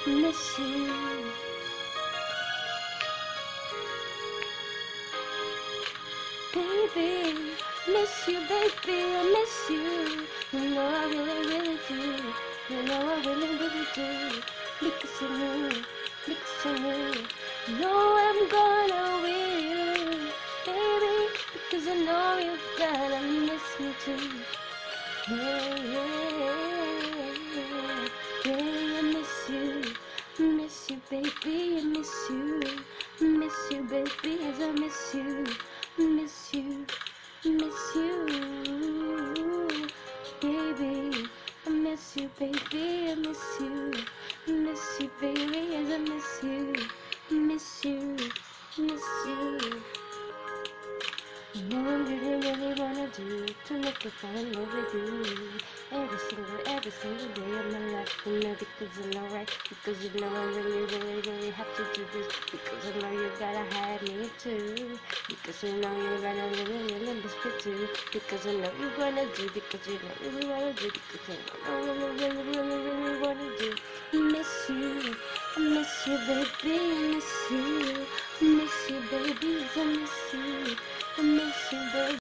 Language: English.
miss you. Baby, miss you, baby, I miss you. You know I really, really do. You know I really, really do. Because you knew, because you knew. You know I'm gonna with you, baby. Because I know you're gonna miss me too. Yeah, yeah, yeah, yeah, I miss you, baby, I miss you, baby, as I miss you, miss you, miss you, baby, I miss you, baby, I miss you, baby, as I miss you, miss you, miss you. You know I really, really wanna do to make you fall in love with you every single day of my life. You know, because you know, right? Because you know I really, really, really have to do this. Because I know you gotta have me too. Because you know you're gonna really, really miss me too. Because I know you wanna do. Because you know you really wanna do. Because I know really, really, really, really wanna do. Miss you, I miss you, baby, I miss you, baby, I miss you. I miss you, baby.